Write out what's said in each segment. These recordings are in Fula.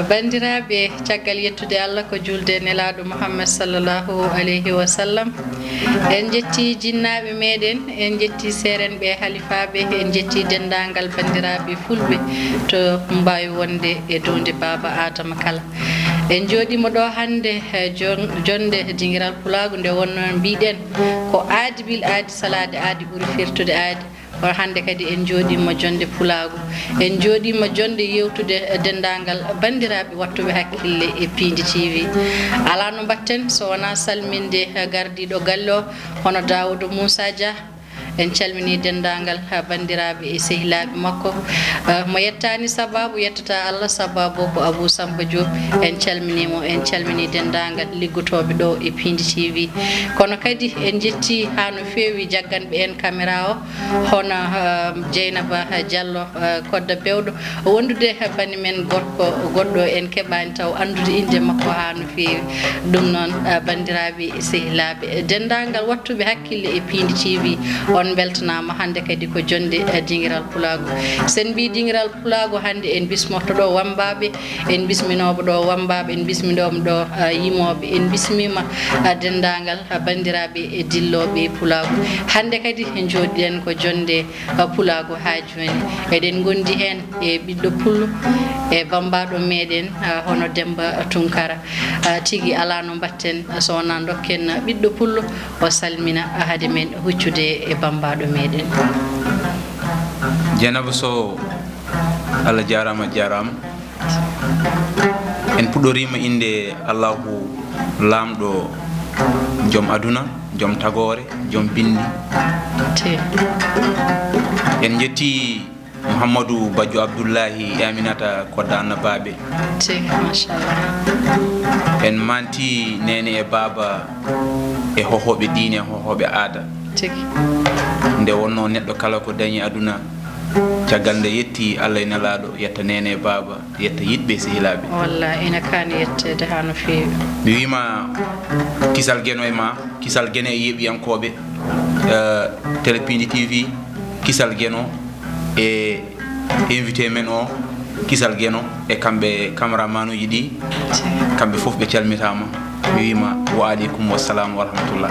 bandiraɓe caggal yettude Allah ko julde nelaɗo Muhammad sallallahu alayhi wa sallam en jetti jinnaɓe meɗen en jetti serenɓe halifaɓe en jetti dendagal bandiraɓe fulɓe to mbawi wonde e donde baba Adama kala en jooɗima ɗo hannde jonde dinguiral Pulago nde wonno mbiɗen ko aadi bil aadi salade aadi ɓuuri firtude aadi o hannde kadi en jooɗima jonde Pulago en jooɗima jonde yewtude dendagal bandiraɓe wattuɓe hakkille e Pindi TV ala no mbatten so wona salminde gardiɗo galle o hono Daouda Moussa Dia en calmini dendagal bandiraɓe e sehilaɓe makko mo yettani sababu yettata Allah sababu ko Abou Samba Diop en calminimo en calmini dendagal liggotoɓe ɗo e Pindi TV kono kadi en jetti ha no fewi jagganɓe en caméra o hono Dieynaba Diallo kodda bewɗo wondude banimen gorko goɗɗo en keɓani taw andude inde makko ha no fewi ɗum noon bandiraɓe e sehilaɓe dendagal wattuɓe hakkille e Pindi TV on beltanama hande kadi ko jonde dinguiral Pulago sen mbi dinguiral Pulago hande en bismorto ɗo wambaɓe en bisminoɓe ɗo wambaɓe en bisminoɓe ɗo yimoɓe en bismima dendagal bandiraɓe e dilloɓe Pulago hande kadi en jooɗiɗen ko jonde Pulago ha joni eɗen gondi hen e ɓiɗɗo pullo e bambaɗo meɗen hono Demba Tunkara tigui ala no mbatten so wona dokken ɓiɗɗo pullo o salmina haade men huccude e bambaɗo meɗen Dieynaba Sow Allah jarama en puɗɗorima inde Allahu lamɗo joom aduna joom tagore joom bindi en jetti Mouhamadou Badjo Abdoullahi Aminata Kodda Annabaɓe machallah en manti nene e baba e hohoɓe diine e hohoɓe aada nde wonno neɗɗo kala ko dañi aduna caggal nde yetti Allah e nelaɗo yetta nene e baba yetta yiɗɓe sehilaɓe wallahi ina kani yettede ha no fewi mi wima kisal gueno e ma kisal guene e yeɓiyankoɓe télé Pindi TV kisal gueno e invité men o kisal gueno e kamɓe cameraman uji ɗi kamɓe foof ɓe calmitama mi wima wa aleykum wassalamu wa rahmatullah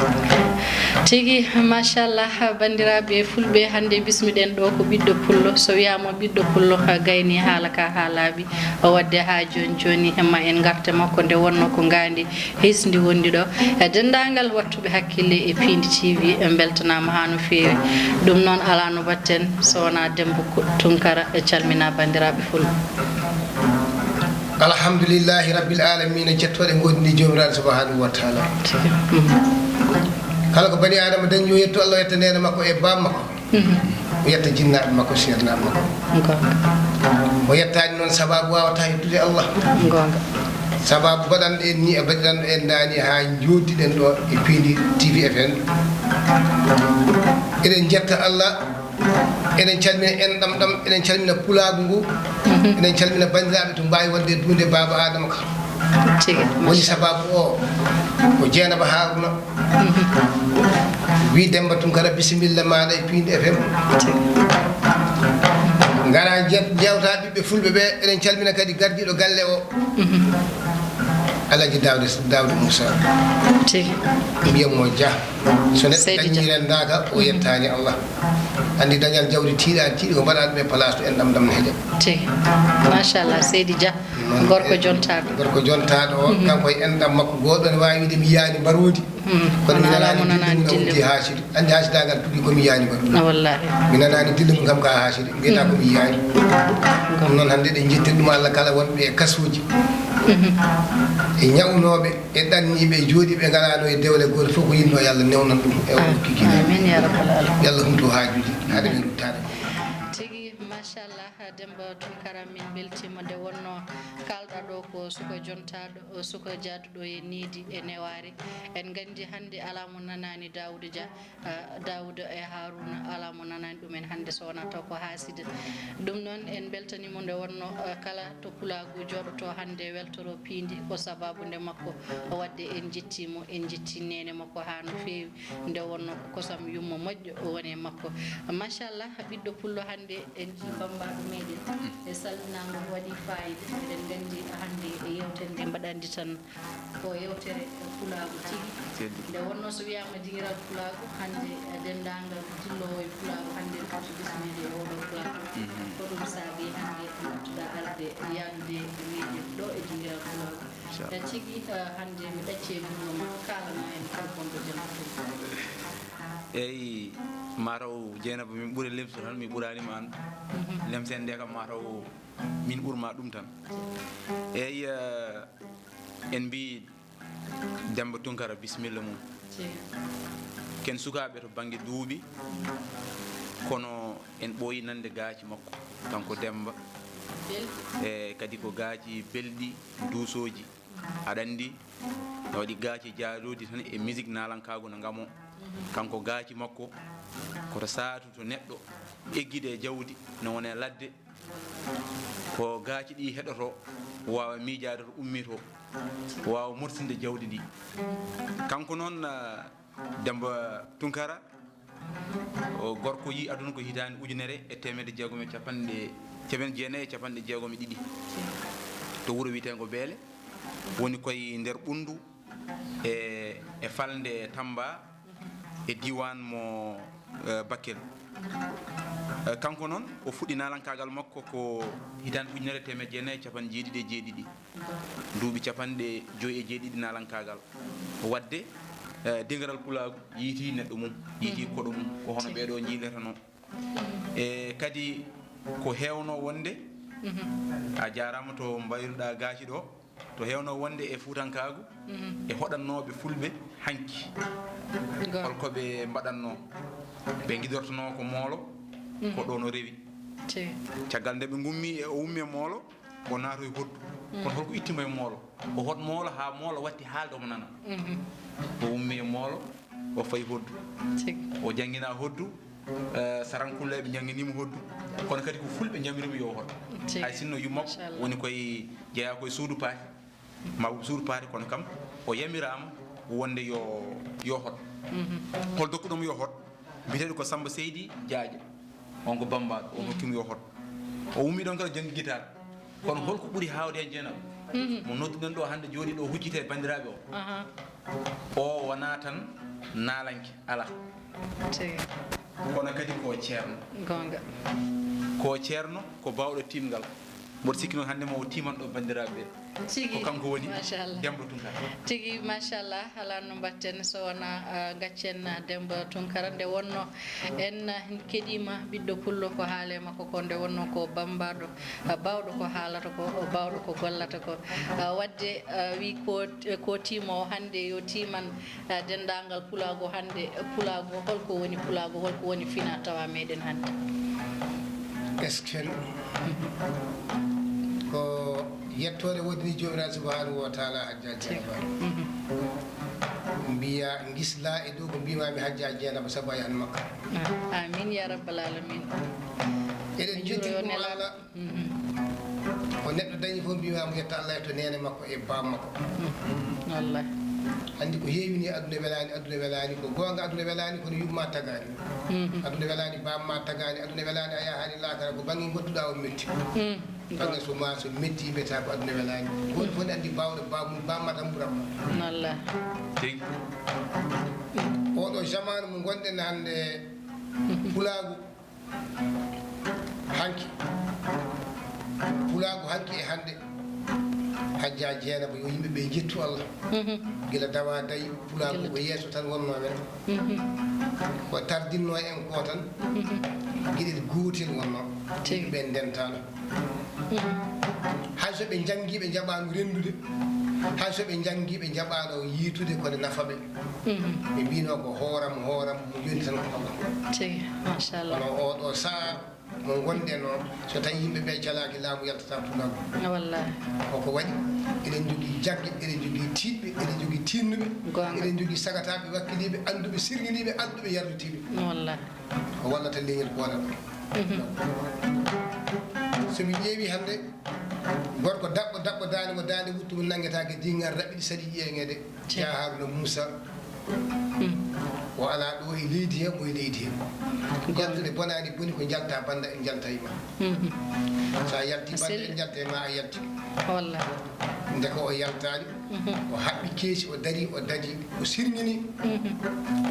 tigui machallah bandiraɓe fulɓe hande bismiɗen ɗo ko ɓiɗɗo pullo so wiyama ɓiɗɗo pullo gayni haala ka ha laaɓi o wadde ha joni joni hemma en garte makko nde wonno ko gandi hisdi wondi ɗo e dendagal wattuɓe hakkille e Pindi TV en beltanama ha no fewi ɗum noon ala no batten so wona Demba Tunkara e calmina bandiraɓe fulɓe alhamdulillahi rabbil alamina jettoɗe gondi jomiraɗo subhanahu wa taala kala ko bani adama dañi yo yetto Allah yetta nene makko e bam makko o yetta jinnaɓe makko sernaɓe makko o yettani noon sababu wawata yettude Allah sababu baɗanɗo en ni e baɗiranɗo en dani ha joddiɗen ɗo e Pindi TV FM eɗen jetta Allah eɗen calmina en ɗam eɗen calmina Pulago ngu eɗen calmina bandiraɓe to mbawi wonde e dunde baba Adama ka woni sababu o ko Dieynaba Haruna wi Demba Tunkara bisimilla maɗa e Pindi FM gara jewta ɓiɓɓe fulɓe ɓe eɗen calmina kadi gardiɗo galle o Alaji Daouda Moussa mbiyamo Dia so neɗɗo dañi rendaka o yettani Allah andi dañal jawdi tiiɗa tiiɗi ko mbaɗa ɗum e place to en ɗam no heeƴa tigi machallah Seydi Dia gorko jontaɗo o kanko e enɗam makko goɗɗo ne wawi wide mi yiyani mbarodi kono mi nanani dille Hachid andi Hachidagal tuuɗi komi yiyani mbarodi wallahi mi nanani dille mum kam ka Hachid mbiyata komi yiyani ɗum noon hande ɗen jettiri ɗum Allah kala wonɓe e kasuji e ñawnoɓe e ɗanniɓe e jooɗiɓe galano e dewle goto fof ko yinno yo Allah newnan ɗum e kikine amin ya rabbal alamin yo Allah humto hajuji haade men ruttade tigi machallah Demba Tunkara min beltima nde wonno kalɗa ɗo ko suka jontaɗo suka jaaduɗo e niidi e neware en gandi hande ala mo nanani Daouda Dia Daouda e Haruna ala mo nanani ɗumen hande so wona taw ko hasida ɗum noon en beltanimo nde wonno kala to Pulago joɗoto hande weltoro Pindi ko sababu nde makko wadde en jettimo en jetti nene makko ha no fewi nde wonno kosam yummo moƴƴo woni e makko machallah ɓiɗɗo pullo hande hande en ji bambaɗo meɗen e salminago waɗi fayida eɗen gandi hande e yewtere nde mbaɗandi tan ko yewtere pulago tigui nde wonno so wiyama dingiral pulago hande dendagal dillowo e pulago hande kawto bismede e oɗo pulago ko ɗum saabi hande battuɗa arde yadude meɗen ɗo e dingiral pulago tigui hande mi ɗacci e gurnoma kalana en kala gonɗo Demba Tunkara. eyi mataw Dieynaba min ɓuuri lemso tan mi ɓuranima an lemsen nde kam mataw min ɓurma ɗum tan eyi en mbi Demba Tunkara bisimilla mum ken sukaɓe to banggue duuɓi kono en ɓooyi nande gaaci makko kanko Demba e kadi ko gaaci belɗi duusoji aɗa andi no waɗi gaaci jaaɗodi tan e musique nalankago no gamo kanko gaaci makko koto saatu to neɗɗo egguide e jawdi no wone ladde ko gaaci ɗi heɗoto wawa miijade to ummi to wawa morsinde jawdi ndi kanko noon Demba Tunkara o gorko yi aduna ko hitande ujunere e temedde jeegom e capanɗe jeenayyi e capanɗe jeegom e ɗiɗi to wuuro wiyetego Beele woni koye nder ɓundu e falde Tamba e diwan mo Bakel kanko noon o fuɗɗi nalankagal makko ko hitande ujunere temedde jeenayyi e capanɗe jeeɗiɗi e jeeɗiɗi duuɓi capanɗe joyyi e jeeɗiɗi nalankagal wadde dingaral pulago yiiti neɗɗo mum yiiti koɗo mum ko hono ɓeeɗo jiiletano e kadi ko hewno wonde a jarama to mbayruɗa gaaci ɗo to hewno wonde e Fuutankagu e hoɗannoɓe fulɓe hanki holkoɓe mbaɗanno ɓe guidortono ko moolo ko ɗo no rewi caggal nde ɓe gummi e o ummi e moolo o naato e hoddu kono holko ittima e moolo o hot moolo ha moolo watti haalde omo nana o ummi e moolo o fayi hoddu o jangguina hoddu sarankulleɓe jangguinimo hoddu kono kadi ko fulɓe jamirimo yo hot hay sinno yummakko woni koye jeeya koye suudu paati mawɓe suudu paati kono kam o yamirama wonde yo hot hol dokkuɗomo yo hot mbiteɗo ko Samba Seydi Diadia on ko bambaɗo o hokkimo yo hot o ummi ɗon kala janggi guitare kono holko ɓuuri hawde hen Dieynaba mo nodduɗen ɗo hande jooɗi ɗo huccite e bandiraɓe o wona tan naalanke ala kono kadi ko ceerno gonga ko ceerno ko bawɗo timgal mboɗo sikki noon hannde ma o timanɗo bandiraɓe ko kanko woni Demba Tunkara tigui machallah ala no mbatten so wona gaccen Demba Tunkara nde wonno en keɗima ɓiɗɗo pullo ko haale makko ko nde wonno ko bambaɗo bawɗo ko haalata ko bawɗo ko gollata ko wadde wi ko timo hande yo timan dendagal pulago hande pulago holko woni pulago holko woni fina tawa meɗen hande esken ko yettode wodini jomiraɗo subhanahu wa taala Hajja Dieynaba mbiya gisla e dow ko mbimami Hajja Dieynaba saabu a yahan Makka amin ya rabbal alamin eɗen jogui ɗum ala o neɗɗo dañi fof mbimamo yetta Allah to nene makko e bam makko wallahi andi ko heewini aduna welani ko gonga aduna welani kono yumma tagani aduna welani bamma tagani aduna welani a yahani lakara ko banggue godduɗa o metti banggue so ma so metti mbiyata ko aduna welani goto fof ne andi bawɗo bamma tan ɓuranma wallahi oɗo jamanu mo gonɗen hande pulagu hanki e hande Hajja Dieynaba yo yimɓeɓe jettu Allah gila dawa dayi pulagu ko yeeso tan wonno men ko tardinno en ko tan guiɗel gootel wonno ɓe ndentano hay so ɓe janggi ɓe jaɓano rendude hay so ɓe janggi ɓe jaɓano yiitude kone nafaɓe ɓe mbino ko hooram mo joni tan ko Allah machallah kono oɗo saaha mo gonɗen o so tawi yimɓeɓe calaki laamu yaltata pulago wallahi koko waɗi eɗen jogui jaggue eɗen jogui tiɗɓe eɗen jogui tinnuɓe eɗen jogui sagataɓe wakkiliɓe anduɓe sirguiniɓe anduɓe yardutiɓe wallahi ko wallata leñol goɗal somi ƴeewi hande gorko daɓɓo dande mo dande wuttumo nanguetake dingal raɓɓiɗi saɗi ƴeeŋede ja Haruna Moussa o ala ɗo e leydi he mo e leydi he yaltude bonani boni ko jalta banda en jalta e ma sa yalti banda en jalta e ma a yalti wallahi nde ko o yaltani o haɓɓi keesi o dari o daji o sirñini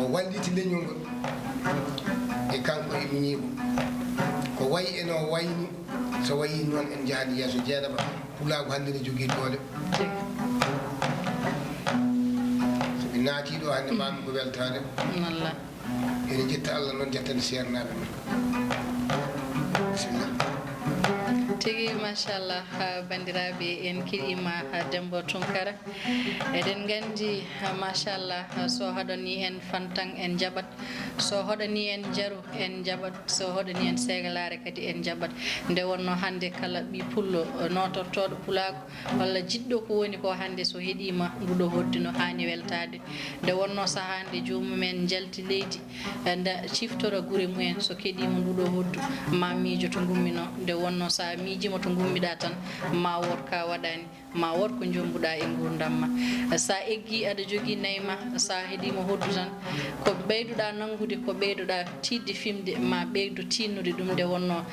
o walliti leñol ngol e kanko e miñiko ko wayi eno wayni so wayi noon en jahani yeeso Dieynaba Pulago hannde ne jogii doole so ɓe naati ɗo hannde mami ko weltade wallahi ene jetta Allah noon jettande seernaɓe men bisimillah tigi machallah bandiraɓe en kiɗima Dembo Tunkara eɗen gandi machallah so hoɗani en fantan en jaɓat so hoɗani en jaaru en jaɓat so hoɗani en segalare kadi en jaɓat nde wonno hande kala ɓi pullo notortoɗo Pulago walla jiɗɗo ko woni ko hande so heeɗima nguɗo hoddi no hani weltade nde wonno sahande jomumen jalti leydi nda ciftoro guure mumen so keeɗima nduɗo hoddu ma miijo to gummino nde wonno sa miijima to gummiɗa tan ma wot ka waɗani ma wot ko jombuɗa e gurdam ma sa eggi aɗa jogui nayma sa heeɗima hoddu tan ko ɓeyduɗa nangude ko ɓeyduɗa tidde fimde ma ɓeydu tinnude ɗum nde wonno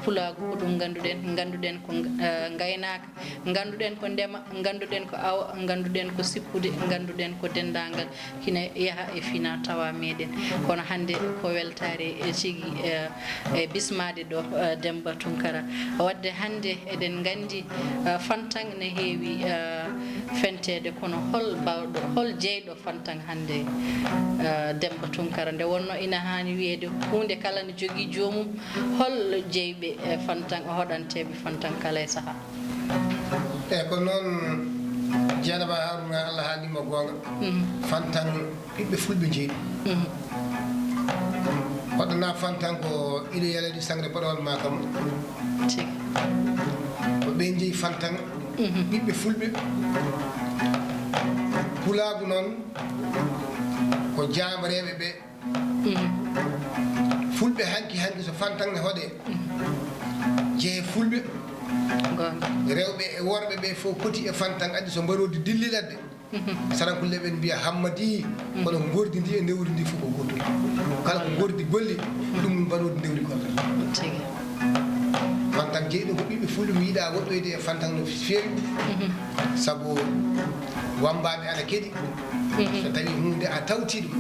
Pulago ko ɗum ganduɗen ko gaynaka ganduɗen ko ndema ganduɗen ko awa ganduɗen ko sippude ganduɗen ko dendagal hina yaaha e fina tawa meɗen kono hande ko weltare tigui e bismade ɗo Demba Tunkara wadde hande eɗen gandi fantan ne heewi fentede kono hol bawɗo hol jeyɗo fantan hande Demba Tunkara nde wonno ina hani wiyede hunde kala ne jogui jomum hol jeyɓe fantan hoɗanteɓe fantan kala e saaha e ko noon Dieynaba Harouna Allah haalima gonga fantan ɓiɓɓe fulɓe jeeɗi hoɗana fantan ko ilo yaledi sangre paɗowal ma kam ko ɓe jeeyi fantan ɓiɓɓe fulɓe Pulago noon ko jamareɓe ɓe fulɓe hanki so fantan ne hoɗe jeeye fulɓe rewɓe e worɓe ɓe fof poti e fantan adi so mbarodi dilliladde sarankulle ɓen mbiya hammadi kono ko gordi ndi e ndewri ndi fof ko gotum kala ko gordi golli ɗum mbarodi ndewri gotal fantan jeeyi ɗum ko ɓiɓɓe fulɓe mi yiiɗa woɗɗoyde e fantan no feewi saabu wambaɓe ana keeɗi so tawi hunde a tawti ɗum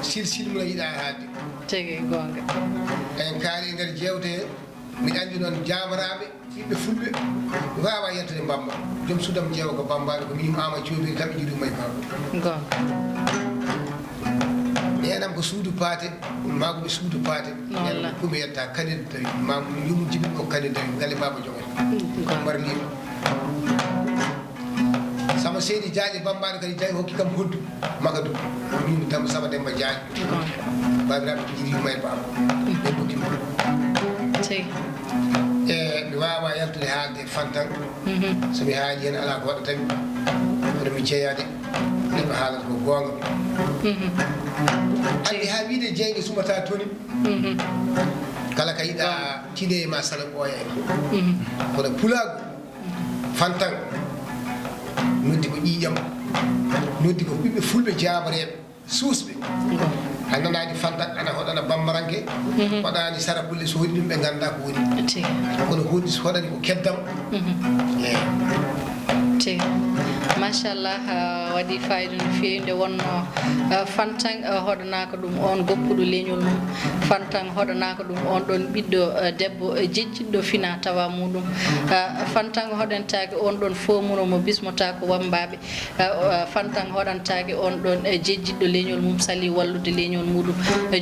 silmula yiiɗa haadde tigi gonga en kaari e nder jewte he miɗa andi noon jamaraɓe ɓiɓɓe fulɓe wawa yettude Bamba joom sudam jeewa ko Bambaɓe ko miyim ama coobiri kam jiɗum may pawɗo gonga nenam ko suudu paate makoɓe suudu paate nenam ɗum yetta kanel tawi ma yum jibin ko kanel tawi galle baba jogoy mbarliɗo sama seydi Diagne Bambaɗo kadi tawi hokki kam hoddu maka du min tam sama Demba Diagne babiraɓe jiɗi may baba ɓe bokkimo e mi wawa yaltude haalde fantan somi haali hen ala ko waɗa tawi oɗo mi jeeyade neɗɗo haalata ko gonga andi ha wiide jeyge sumata toni kala ka yiɗa tine ma sala ɓooya e ma kono Pulago fantan noddi ko ƴiƴam noddi ko ɓiɓɓe fulɓe jamareɓe suusɓe a nanani fantan ana hoɗana bambaranke waɗani sarakulle so hoɗi ɗum ɓe ganda ko woni kono hoɗi so hoɗani ko keddam machallah waɗi fayida no fewi nde wonno fantan hoɗanaka ɗum on goppuɗo leñol mum fantan hoɗanaka ɗum on ɗon ɓiɗɗo debbo jejjiɗɗo fina tawa muɗum fantan hoɗantake on ɗon fomuno mo bismota ko wambaɓe fantan hoɗantake on ɗon jejjiɗɗo leñol mum sali wallude leñol muɗum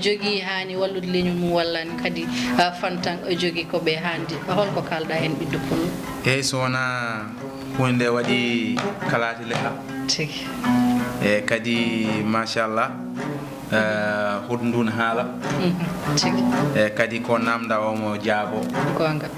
jogui hani wallude leñol mum wallani kadi fantan jogui koɓe handi holko kalɗa hen ɓiɗɗo pullo eyyi so wona hunde waɗi kalati leha tigi e kadi machallah hoɗum ndun haala tigi e kadi ko namda omo jaabo gonga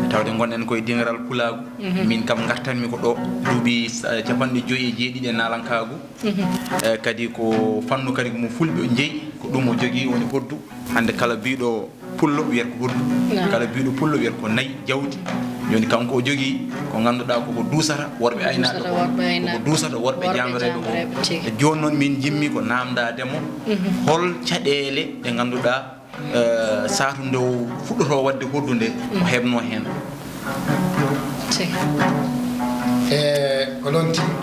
tawde gonɗen koye dingaral Pulago min kam gartanmi ko ɗo duuɓi capanɗe 5 e jeeɗiɗi e nalankagu e kadi ko fannu kadi mo fulɓe jeeyi ko ɗum o jogui woni hoddu hande kala biɗo pullo wiyata ko hoddu kala biɗo pullo wiyata ko nayyi jawdi joni kanko o jogui ko ganduɗa koko duusata worɓe aynaɓe koko duusata worɓe jamreɓe ko e joni noon min jimmi ko namdademo hol caɗele ɗe ganduɗa saatu nde fuɗɗoto wadde hoddude ko heɓno hen ko noon tigi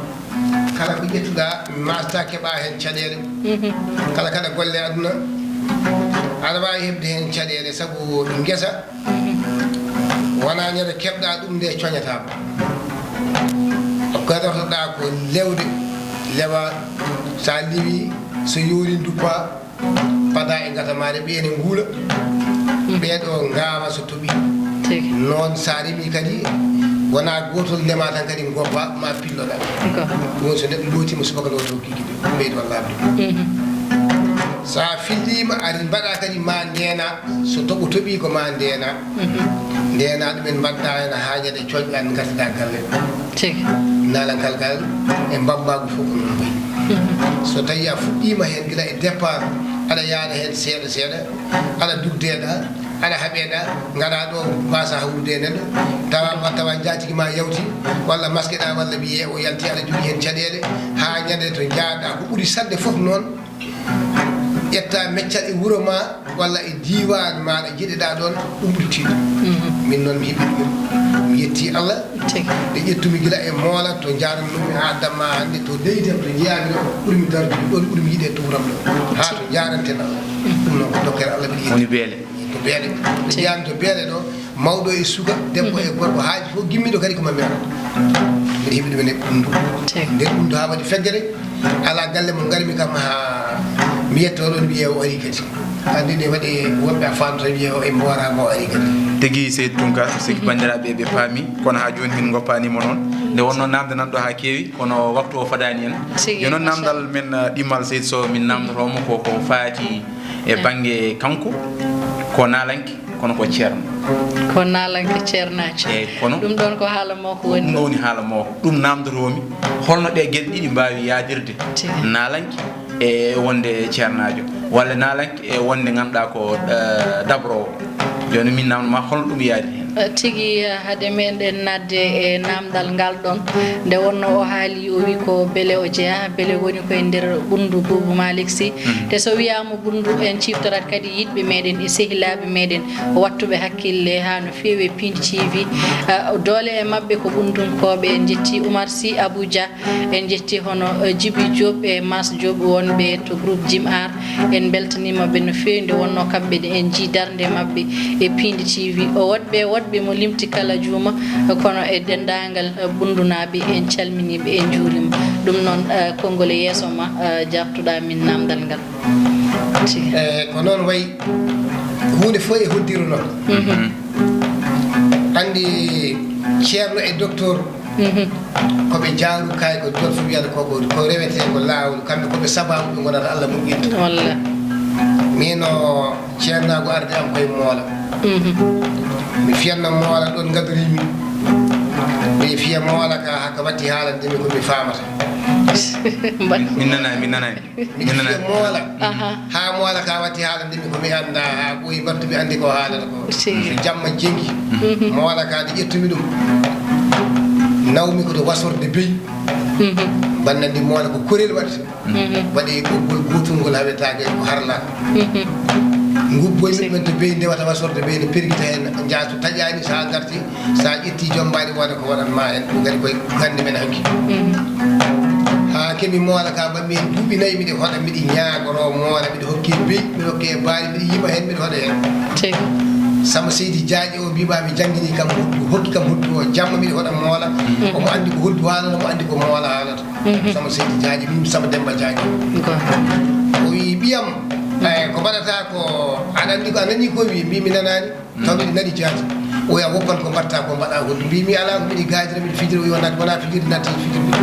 kala ko ƴettuɗa masta keeɓa hen caɗele kala kada golle aduna aɗa wawi heɓde hen caɗele saabu guesa wona ñande keɓɗa ɗum nde coñatama ko gadortoɗa ko lewde lewa sa liwi so yoori duppa pada e gata maɗe ɓeene nguula ɓeeɗo gawa so tooɓi noon sa remi kadi wona gotol ndema tan kadi goppa ma pilloɗa ɗum so neɗɗo lootima subaka ɗo to kiki ɗum ɓeydo wallabde sa fillima ari mbaɗa kadi ma ndena so toɓo tooɓi ko ma ndena ndena ɗumen mbaɗɗa hen haajade coƴƴa n gartida galle nalankal gal e mbammagu fof ko noon wayi so tawi a fuɗɗima hen gila e départ aɗa yaada hen seeɗa seeɗa aɗa dugdeɗa aɗa haɓeɗa gaɗa ɗo mbasa hawrude neɗɗo tawa jatigi ma yawti walla masqueɗa walla wiye o yalti aɗa jogui hen caɗele ha ñande to jaaɗa ko ɓuuri sadde foof noon ƴetta meccal e wuuro ma walla e diwan maɗa jiɗeɗa ɗon ɗum ɓuuri tiɗo min noon mi heeɓi ɗum mi yetti Allah ɗe ƴettumi gila e moola to jarannomi ha damma hande to deydem to jeyami ɗo ɓuurmi dardude ɗon ɓuurmi yiiɗe turam ɗo ha to jaranten Allah ɗum noon ko dokkere Allah mbiɗa woni beele to beele to jeyami to beele ɗo mawɗo e suka debbo e gorko haaji fof gimmiɗo kadi koma mbiɗa mbiɗa heeɓi ɗumen e ɓundu nden ɓundu ha waɗi feggere ala galle mo garmi kam ha mi yetto ɗon wiye o ari kadi andi ne waɗi woɓɓe a famta wiye o e mborama o ari kadi tigui Seydou Tounkara siki bandiraɓe ɓe paami kono ha joni min goppanimo noon nde wonno namde nan ɗo ha keewi kono waktu o fadani en yo noon namdal men ɗimmal Seydou Sow min namdotomo koko faati e banggue kanko ko nalanke kono ko ceerno ko nalanke ceernajo eyyi kono ɗum ɗon ko haala mako woni ɗum woni haala mako ɗum namdotomi holno ɗe gueɗe ɗiɗi mbawi yadirde nalanke e wonde ceernajo walla nalanke e wonde ganduɗa ko dabrowo joni min namdoma holno ɗum yaadi hen tigi hade meɗen nadde e namdal ngal ɗon nde wonno o haali o wi ko beele o jeeya beele woni koye nder ɓundu Boubou Malick Sy te so wiyama ɓundu en ciftorat kadi yidɓe meɗen e sehilaɓe meɗen wattuɓe hakkille ha no fewi Pindi TV doole e mabɓe ko ɓundunkoɓe en jetti Oumar Sy Abou Dia en jetti hono Djiby Diop e Mas Diop wonɓe to groupe Jim Ar en beltanimaɓe no fewi nde wonno kamɓe en jii darde mabɓe e Pindi TV o woɗɓe mo limti kala juuma kono e dendagal bundunaɓe en calminiɓe en juurima ɗum noon konngol e yeeso ma jaftuɗa min namdal ngal ko noon wayi hunde fof e hoddiru noon andi ceerno e docteur koɓe jaaru kay ko jot fo wiyata ko rewete ko lawol kamɓe koɓe sababu ɓe gonata Allah moƴƴinta walla mino ceernago arde am koye moola mi fiyanno moola ɗon gadorimi mi fiya moola ka hakka watti haalandemi komi famata min nanani mi fiya moola ha moola ka watti haalandemi komi anda ha ɓooyi mbattuɓe andi ko haalata ko so jamma jengi moola ka nde ƴettumi ɗum nawmi koto wasorde beyi bannandi moola ko korel waɗata waɗi ɓoggol gotol ngol hawetake ko harlaka ngubboymin men to beyi ndewata wasorde beyi ne perguita hen jaato taƴani sa garti sa ƴetti joom mbaɗi wonde ko waɗanma en ɗum kadi koye gande men hanki ha kemi moola ka mbanmi hen duuɓi nayyi miɗe hoɗa miɗi ñagoro moola miɗe hokki beyi miɗe hokki e baali miɗe yima hen miɗe hoɗa hen Samba Seydi Diaƴi o mbimami jangguini kam hoddu hokki kam hoddu o jamma miɗe hoɗa moola omo andi ko hoddu haalata omo andi ko moola haalata Samba Seydi Diaƴi min Samba Demba Diaƴi o wi ɓiyam eyyi ko mbaɗata ko aɗa andi ko a nani ko wi mbimi nanani taw miɗe nani jaati o ya woppan ko mbatta ko mbaɗa hoddu mbimi ala ko miɗi gajira miɗe fijira o yonati wona fijirde natti fijirde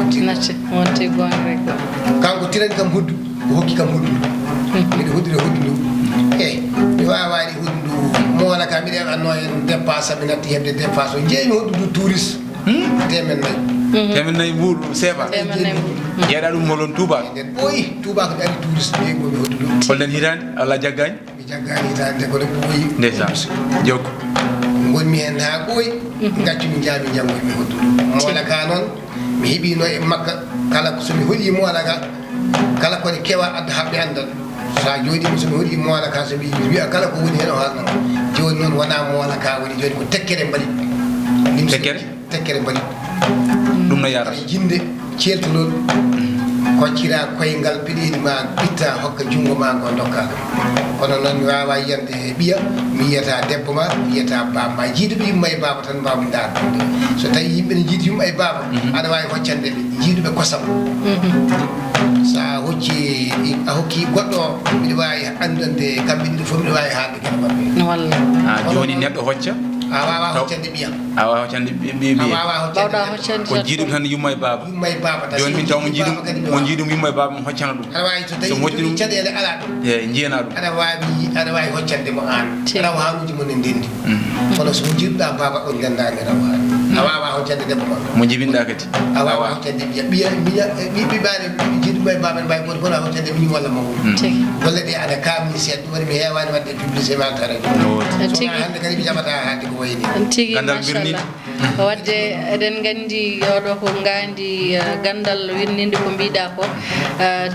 wonte gonre kanko tirani kam hoddu o hokki kam hoddu miɗe hoddire hoddu ndu eyyi mi wawani hoddu ndu moola ka miɗe anno hen dépasse mi natti hebde dépasse o jeeymi hoddu ndu touriste temen nayyi temen nayyi ɓuuɗu seeɓa jeeɗa ɗum molon Touba nden ɓooyi Touba ko ari touriste ɓeygomi hoddu ndu holden hitande Allah jaggani mi jaggani hitande nde kono ɓooyi ndeysan jokko gonmi hen ha ɓooyi gaccumi jaami janngoy mi hoddu moola ka noon mi heeɓino e makka kala somi hoɗi moola ka kala kone kewa adda haɓɓe andal sa jooɗima somi hoɗi moola ka somi wiya kala ko woni hen o haalno joni noon wona moola ka woni joni ko tekkere mbaɗi tekkere mbaɗi ɗum no yarata jinde ceeltolol koccira koyngal piɗini ma bitta hokka junngo ma ngo dokka kono noon mi wawa yiyande ɓiya mi yiyata debbo ma mi yiyata baba ma jiiduɓe yumma e baba tan mbawmi darde so tawi yimɓe ne jiidi yumma e baba aɗa wawi hoccande ɓe jiiduɓe kosam sa hocci a hokki goɗɗo mbiɗa wawi andande kamɓe ɗiɗo fof mbiɗa wawi haalde gueɗe mabɓe walla joni neɗɗo hocca a wawa hoccande ɓiya a wawa hoccande ɓiya bawɗa hoccande ko jiiɗum tan yumma e baba joni min taw mo jiiɗum yumma e baba mo hoccana ɗum aɗa wawi so tawi caɗele ala ɗum e jiyana ɗum aɗa wawi hoccande mo an raw hanuji mon e ndendi kono so jiɗɗa baba on gandani raw han a wawa hoccande debbo ma mo jibinɗa kadi a wawa hoccande ɓiya ɓiɓɓane jiɗuɓe baba en mbawi goto fof a hoccande miñum walla mawɗum golle ɗe aɗa kamni seeɗa ɗum waɗi mi hewani wadde publicité ma ta radio sona hande kadi mi jaɓata haalde ko wayni tigi machallah wadde eɗen gandi oɗo ko gandi gandal winninde ko mbiɗa ko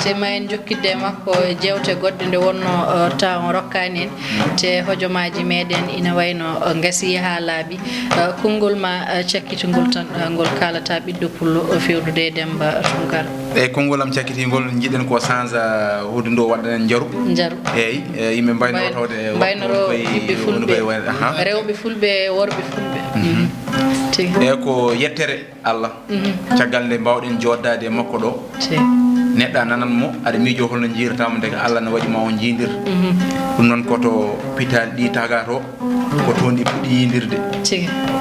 tema en jokkidde makko jewte goɗɗe nde wonno temps o rokkani en te hojomaji meɗen ina wayno gasi ha laaɓi konngol ma cakkitugol tan ngol kalata ɓiɗɗo pullo fewdude Demba Tunkara eyyi konngol am cakkitigol jiiɗen ko change huude ndo waɗanen jaaru eyyi yimɓe mbaynoro tawde mbaynoro yimɓe fulɓe rewɓe fulɓe worɓe fulɓe eyyi ko yettere Allah caggal nde mbawɗen joddade e makko ɗo neɗɗo a nanan mo aɗa miijo holno jiiratamo nde Allah ne waɗi ma o jiidir ɗum noon koto pitali ɗi taga to ko toon ɗi puɗɗi yidirde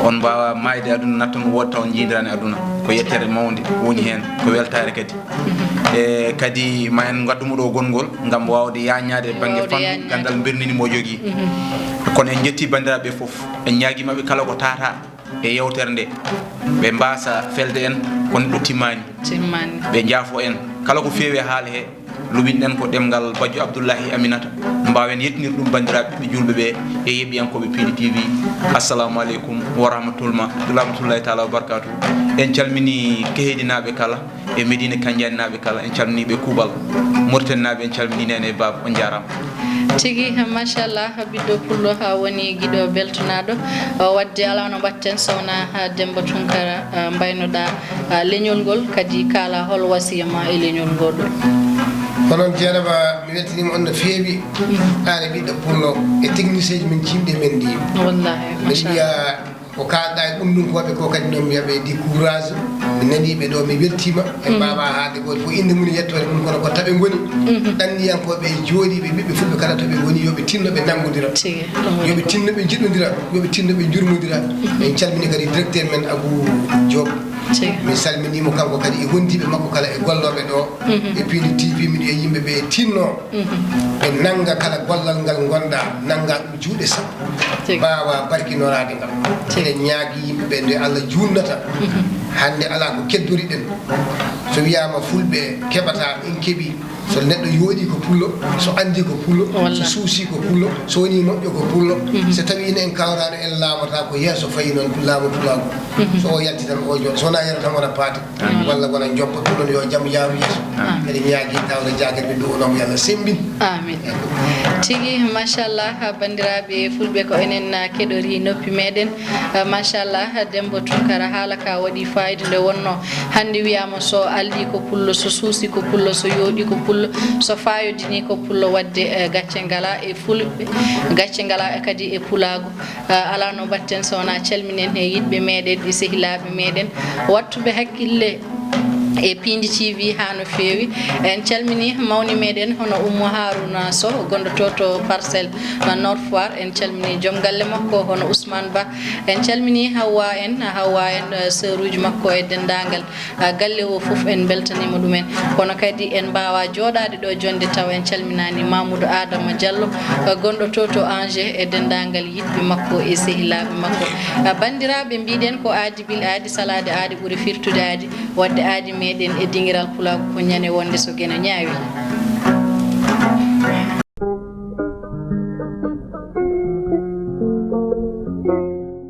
on mbawa mayde aduna nattan wooda taw jiidirani aduna ko yettere mawde woni hen ko weltare kadi e kadi ma en gaddumo ɗo gongol gam wawde yañade banggue fannu gandal bernini jogui kono en jetti bandiraɓe foof en ñaguimaɓe kala ko tata e yewtere nde ɓe mbasa felde en ko neɗɗo timmani ɓe jaafo en kala ko feewi haala he luɓinɗen ko ɗemgal Badji Abdoullahi Aminata mbawen yettinir ɗum bandiraɓe ɓiɓɓe julɓe ɓe e yeɓiyankoɓe Pidi TV assalamu aleykum wa rahmatullahi taala wa barakatuh en calmini keheɗinaɓe kala e Médina Kandiani naɓe kala en calminiɓe kuuɓal Mauritanie naɓe en calmini nene e baba on jarama tigi machallah ɓiɗɗo pullo ha woni guiɗo beltonaɗo wadde ala no mbatten sowna Demba Tunkara mbaynoɗa leñol ngol kadi kala hol wasiyama e leñol ngol ɗo kono jeeraba mi weltanima on no feewi an ɓiɗɗo pullo e technicien ji min cimɗe men ndi wallahi mbiɗa wiya ko kalɗa e ɓumɗunkoɓe ko kadi noon mi wiyaɓe di courage mi naniɓe ɗo mi weltima e mbawa haalde goto fof inde mum yettode mum kono ko taɓe goni ɗanniyankoɓe jooɗiɓe ɓiɓɓe fulɓe kala toɓe goni yooɓe tinno ɓe nanggodira yooɓe tinno ɓe jiɗodira yooɓe tinno ɓe jurmodira en calmini kadi directeur men Abou Diop mi salminimo kanko kadi e wondiɓe makko kala e golloɓe ɗo e Pidi TV miɗo e yimɓeɓe tinno ɓe nangga kala gollal ngal gonɗa nangga ɗum juuɗe sappo mbawa barkinorade ngal eɗen ñaagui yimɓeɓe nde Allah junnata hande ala ko keddoriɗen so wiyama fulɓe keɓata in keeɓi so neɗɗo yooɗi ko pullo so andi ko pullo so suusi ko pullo so woni moƴƴo ko pullo so tawi en kawrano en laamata ko yeeso fayi noon laamu pulago so o yalti tan o jooɗo so wona yero tan wona paate walla wona joppa ɗum ɗon yo jaam yaaru yeeso eɗen ñaagui tawde jaguet ɓe duwonomo yo Allah sembin amin tigi machallah bandiraɓe fulɓe ko enen keɗori noppi meɗen machallah Demba Tunkara haala ka waɗi fayida nde wonno hande wiyama so aldi ko pullo so suusi ko pullo so yooɗi ko pullo so fayodini ko pullo wadde gacce ngala e fulɓe gacce ngala kadi e pulago ala no batten so wona calminen e yiɗɓe meɗen e sehilaɓe meɗen wattuɓe hakkille e Pidi TV ha no feewi en calmini mawni meɗen hono Oumou Harouna Sow gonɗo to Parcelles Nord Foire en calmini joom galle makko hono Ousmane Ba en calmini Hawa en sœur uji makko e dendagal galle o foof en beltanima ɗumen kono kadi en mbawa joɗade ɗo jonde taw en calminani Mamoudou Adama Diallo gonɗo to Angers e dendagal yiɗɓe makko e sehilaɓe makko bandiraɓe mbiɗen ko aadi bil aadi salade aadi ɓuuri firtude aadi wadde aadi meɗen e dinguiral pulago ko ñande wonde so guena ñaawi